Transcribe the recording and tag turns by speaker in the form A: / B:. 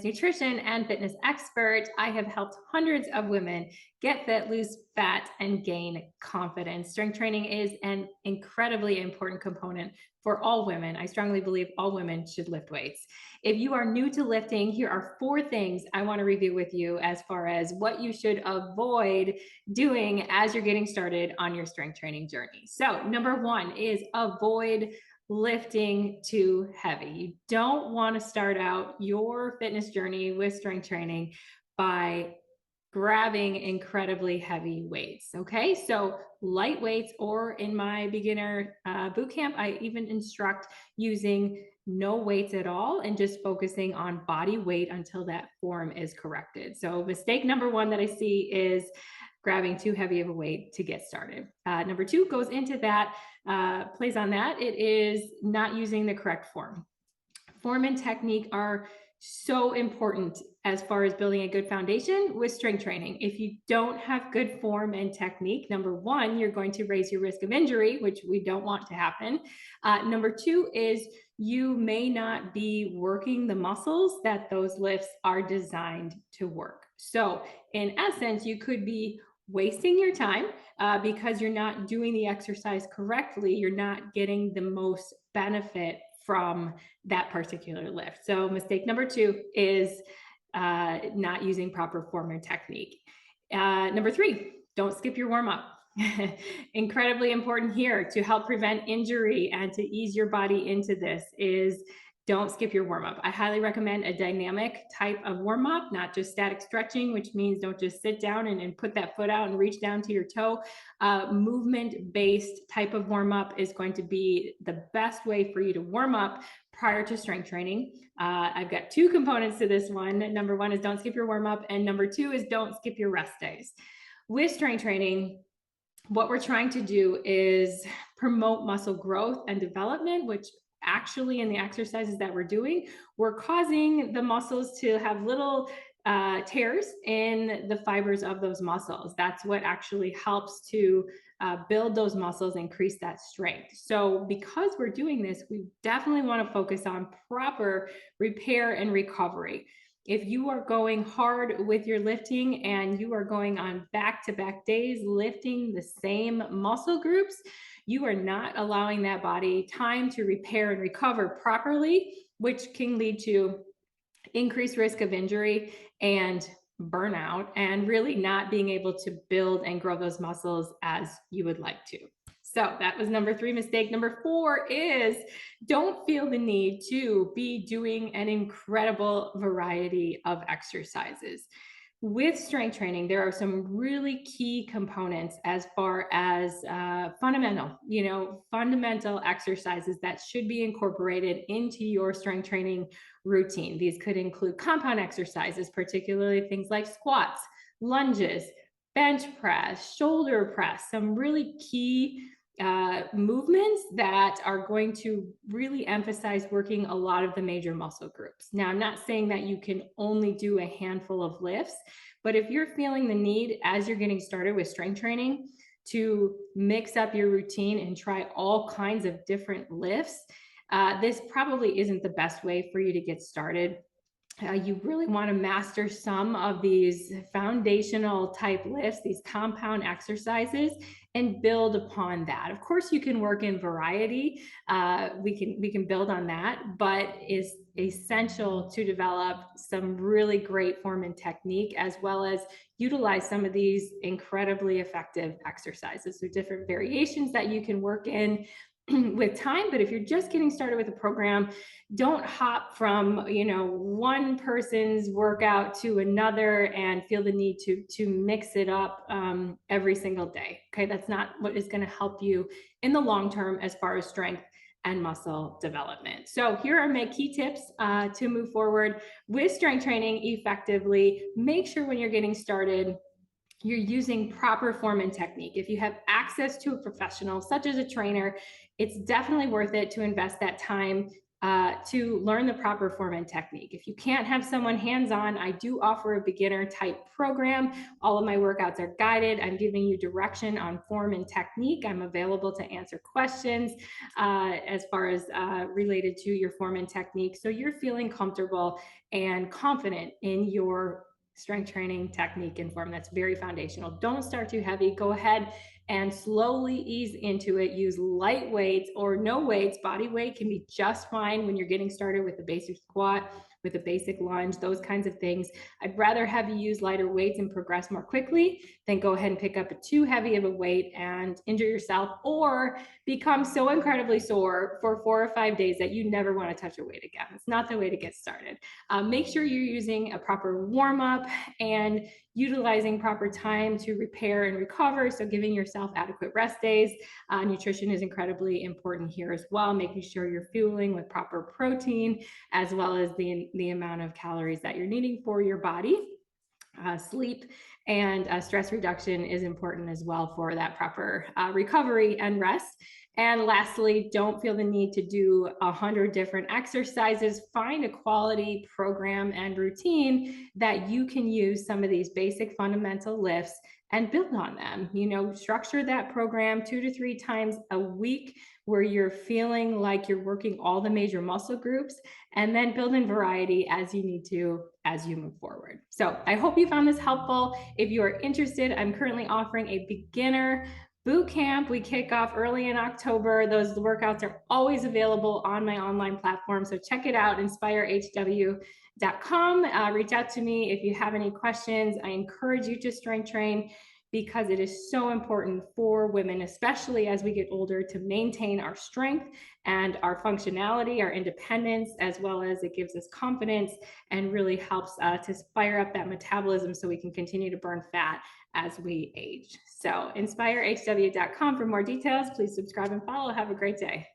A: nutrition and fitness expert. I have helped hundreds of women get fit, lose fat, and gain confidence. Strength training is an incredibly important component for all women. I strongly believe all women should lift weights. If you are new to lifting, here are 4 things I want to review with you as far as what you should avoid doing as you're getting started on your strength training journey. So, number 1 is avoid lifting too heavy. You don't want to start out your fitness journey with strength training by grabbing incredibly heavy weights. Okay, so light weights, or in my beginner boot camp, I even instruct using no weights at all and just focusing on body weight until that form is corrected. So mistake number 1 that I see is grabbing too heavy of a weight to get started. Number 2 goes into that, plays on that. It is not using the correct form. Form and technique are so important as far as building a good foundation with strength training. If you don't have good form and technique, number 1, you're going to raise your risk of injury, which we don't want to happen. Number 2 is you may not be working the muscles that those lifts are designed to work. So in essence, you could be wasting your time because you're not doing the exercise correctly. You're not getting the most benefit from that particular lift. So mistake number 2 is not using proper form or technique. Number 3, don't skip your warm up. Incredibly important here to help prevent injury and to ease your body into this is don't skip your warm up. I highly recommend a dynamic type of warm up, not just static stretching, which means don't just sit down and put that foot out and reach down to your toe. Movement-based type of warm up is going to be the best way for you to warm up prior to strength training. I've got 2 components to this one. Number 1 is don't skip your warm up, and number 2 is don't skip your rest days. With strength training, what we're trying to do is promote muscle growth and development, which actually in the exercises that we're doing, we're causing the muscles to have little tears in the fibers of those muscles. That's what actually helps to build those muscles, increase that strength. So because we're doing this, we definitely want to focus on proper repair and recovery. If you are going hard with your lifting and you are going on back-to-back days lifting the same muscle groups, you are not allowing that body time to repair and recover properly, which can lead to increased risk of injury and burnout, and really not being able to build and grow those muscles as you would like to. So that was number 3 mistake. Number 4 is don't feel the need to be doing an incredible variety of exercises. With strength training, there are some really key components as far as fundamental exercises that should be incorporated into your strength training routine. These could include compound exercises, particularly things like squats, lunges, bench press, shoulder press, some really key movements that are going to really emphasize working a lot of the major muscle groups. Now, I'm not saying that you can only do a handful of lifts, but if you're feeling the need as you're getting started with strength training to mix up your routine and try all kinds of different lifts, this probably isn't the best way for you to get started. You really want to master some of these foundational type lifts, these compound exercises, and build upon that. Of course, you can work in variety. We can build on that, but it's essential to develop some really great form and technique, as well as utilize some of these incredibly effective exercises. So different variations that you can work in with time. But if you're just getting started with a program, don't hop from one person's workout to another and feel the need to mix it up every single day. Okay, that's not what is going to help you in the long term as far as strength and muscle development. So here are my key tips to move forward with strength training effectively. Make sure when you're getting started, you're using proper form and technique. If you have access to a professional, such as a trainer, it's definitely worth it to invest that time to learn the proper form and technique. If you can't have someone hands-on, I do offer a beginner type program. All of my workouts are guided. I'm giving you direction on form and technique. I'm available to answer questions as far as related to your form and technique. So you're feeling comfortable and confident in your strength training technique and form. That's very foundational. Don't start too heavy. Go ahead and slowly ease into it. Use light weights or no weights. Body weight can be just fine when you're getting started with the basic squat, with a basic lunge, those kinds of things. I'd rather have you use lighter weights and progress more quickly than go ahead and pick up a too heavy of a weight and injure yourself or become so incredibly sore for 4 or 5 days that you never want to touch a weight again. It's not the way to get started. Make sure you're using a proper warm up and utilizing proper time to repair and recover. So giving yourself adequate rest days. Nutrition is incredibly important here as well, making sure you're fueling with proper protein, as well as the amount of calories that you're needing for your body. Sleep and stress reduction is important as well for that proper recovery and rest. And lastly, don't feel the need to do 100 different exercises. Find a quality program and routine that you can use some of these basic fundamental lifts and build on them. You know, structure that program 2 to 3 times a week where you're feeling like you're working all the major muscle groups, and then build in variety as you need to as you move forward. So I hope you found this helpful. If you are interested, I'm currently offering a beginner boot camp. We kick off early in October. Those workouts are always available on my online platform. So check it out, inspirehw.com. Reach out to me if you have any questions. I encourage you to strength train because it is so important for women, especially as we get older, to maintain our strength and our functionality, our independence, as well as it gives us confidence and really helps to fire up that metabolism so we can continue to burn fat as we age. So inspirehw.com for more details. Please subscribe and follow. Have a great day.